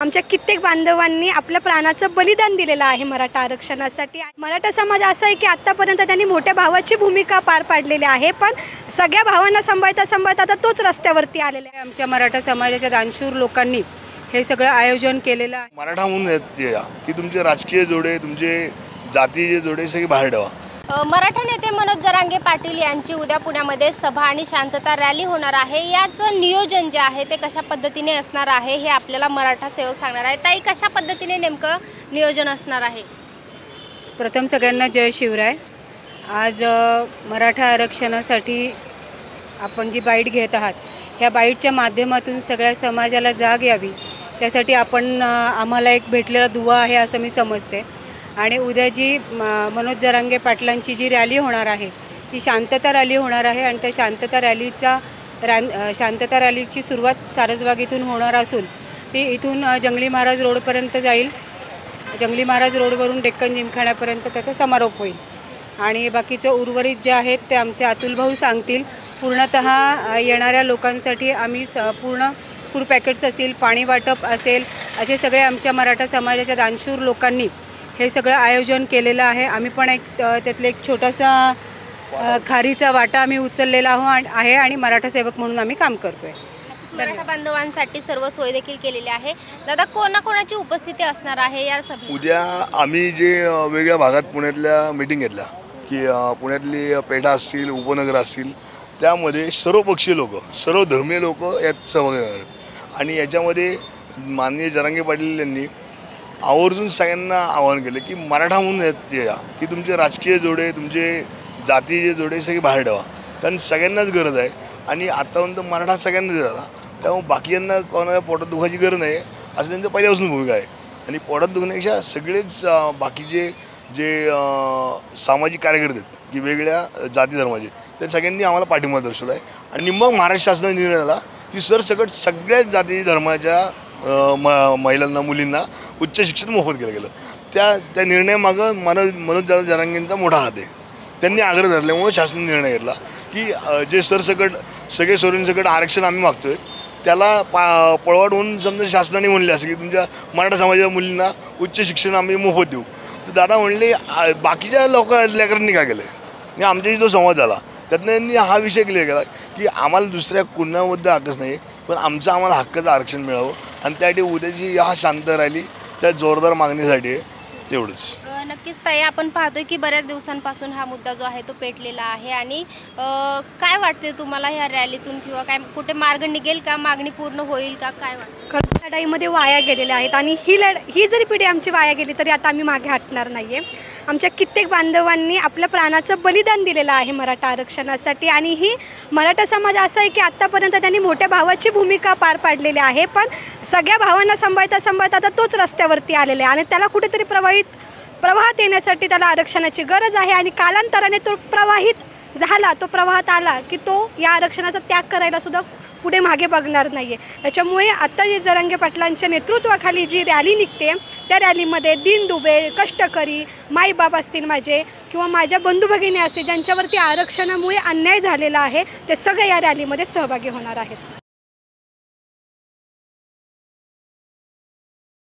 आमच्या कित्येक बांधवांनी आपल्या प्राणाचं बलिदान दिलेलं आहे मराठा आरक्षणासाठी। मराठा समाज असा आहे की आतापर्यंत त्यांनी मोठ्या भावाची भूमिका पार पाडलेली आहे, पण सगळ्या भावांना सांभाळता आता तोच रस्त्यावरती आलेला आहे। आमच्या मराठा समाजाच्या दानशूर लोकांनी हे सगळं आयोजन केलेलं आहे। मराठा म्हणून येते की तुमचे राजकीय जोडे, तुमचे जातीचे जोडे सगळे बाहेर ठेवा। मराठा नेते मनोज जरांगे पाटील यांची उद्या पुण्यामध्ये सभा आणि शांतता रॅली होणार आहे। याचं नियोजन जे आहे ते कशा पद्धतीने असणार आहे हे आपल्याला मराठा सेवक सांगणार आहे। ताई, कशा पद्धतीने नेमकं नियोजन असणार आहे? प्रथम सगळ्यांना जय शिवराय। आज मराठा आरक्षणासाठी आपण जी बाईट घेत आहात, ह्या बाईटच्या माध्यमातून सगळ्या समाजाला जाग यावी, त्यासाठी आम्हाला एक भेटलेला दुवा आहे असं मी समजते। आणि उद्या जी मनोज जरांगे पाटलांची जी रॅली होणार आहे ती शांतता रॅली होणार आहे आणि त्या शांतता रॅलीची सुरुवात सारसबाग इथून होणार असून ती इथून जंगली महाराज रोडपर्यंत जाईल। जंगली महाराज रोडवरून डेक्कन जिमखान्यापर्यंत त्याचा समारोप होईल आणि बाकीचं उर्वरित जे आहेत ते आमचे अतुल भाऊ सांगतील। पूर्णतः येणाऱ्या लोकांसाठी आम्ही पूर्ण फूड पॅकेट्स असेल, पाणी वाटप असेल, असे सगळे आमच्या मराठा समाजाच्या दानशूर लोकांनी हे सगळं आयोजन केलेलं आहे। आम्ही पण त्यातले एक छोटासा खारीचा वाटा आम्ही उचललेला आहे आणि मराठा सेवक म्हणून आम्ही काम करतोय। मराठा बांधवांसाठी सर्व सोय देखील केलेली आहे। दादा, कोणाकोणाची उपस्थिती असणार आहे या सभेत? उद्या आम्ही जे वेगळ्या भागात पुण्यातल्या मीटिंग घेतल्या की पुण्यातली पेठा असतील, उपनगर असतील, त्यामध्ये सर्वपक्षीय लोक, सर्व धर्मीय लोक यात सहभागी आहेत। आणि याच्यामध्ये माननीय जरांगे पाटील यांनी आवर्जून सगळ्यांना आवाहन केलं की मराठा म्हणून येते की तुमचे राजकीय जोडे, तुमचे जातीचे जोडे सगळे बाहेर ठेवा, कारण सगळ्यांनाच गरज आहे। आणि आतापर्यंत मराठा सगळ्यांना दिला, त्यामुळे बाकीयांना कोणाला पोटात दुखायची गरज नाही असं त्यांचं पहिल्यापासून भूमिका आहे। आणि पोटात दुखण्यापेक्षा सगळेच बाकीचे जे सामाजिक कार्यकर्ते आहेत की वेगळ्या जाती धर्माचे, त्या सगळ्यांनी आम्हाला पाठिंबा दर्शवला आहे। आणि मग महाराष्ट्र शासनाने निर्णय झाला की सरसकट सगळ्याच जाती धर्माच्या महिलांना, मुलींना उच्च शिक्षण मोफत केलं गेलं। त्या निर्णयामागं मनोज जरांगेंचा मोठा हात आहे। त्यांनी आग्रह धरल्यामुळे शासन निर्णय घेतला की जे सरसकट सगळे सोयींसकट आरक्षण आम्ही मागतोय त्याला पळवाट होऊन समजा शासनाने म्हणले असं की तुमच्या मराठा समाजाच्या मुलींना उच्च शिक्षण आम्ही मोफत देऊ। तर दादा म्हणले बाकीच्या लेकरांनी काय केलं आहे, आमच्याशी जो संवाद झाला त्यातनं त्यांनी हा विषय क्लिअर केला की आम्हाला दुसऱ्या कुणाबद्दल हक्कच नाही, पण आम्हाला हक्काचं आरक्षण मिळावं। आणि त्यासाठी उद्याची हा शांत रॅली त्या जोरदार मागणीसाठी आहे, एवढंच। नक्कीच ताई, आपण पाहतोय की बऱ्याच दिवसांपासून हा मुद्दा जो आहे तो पेटलेला आहे। आणि काय वाटते तुम्हाला ह्या रॅलीतून, किंवा काय कुठे मार्ग निघेल का, मागणी पूर्ण होईल का, काय वाटतं? लढाईमध्ये वाया गेलेल्या आहेत आणि ही जरी पिढी आमची वाया गेली तरी आता आम्ही मागे हटणार नाही आहे। आमच्या कित्येक बांधवांनी आपल्या प्राणाचं बलिदान दिलेलं आहे मराठा आरक्षणासाठी। आणि ही मराठा समाज असा आहे की आतापर्यंत त्यांनी मोठ्या भावाची भूमिका पार पाडलेली आहे, पण सगळ्या भावांना सांभाळता आता तोच रस्त्यावरती आलेला आहे। आणि त्याला कुठेतरी प्रवाहात येण्यासाठी त्याला आरक्षणाची गरज आहे। आणि कालांतराने तो प्रवाहित झाला, तो प्रवाहात आला की तो या आरक्षणाचा त्याग करायला सुद्धा पुढे मागे बघणार नाही आहे। त्याच्यामुळे आता जे जरांगे पाटलांच्या नेतृत्वाखाली जी रॅली निघते त्या रॅलीमध्ये दीनदुबळे, कष्टकरी, माईबाप असतील माझे, किंवा माझ्या बंधू भगिनी असतील ज्यांच्यावरती आरक्षणामुळे अन्याय झालेला आहे, ते सगळे या रॅलीमध्ये सहभागी होणार आहेत।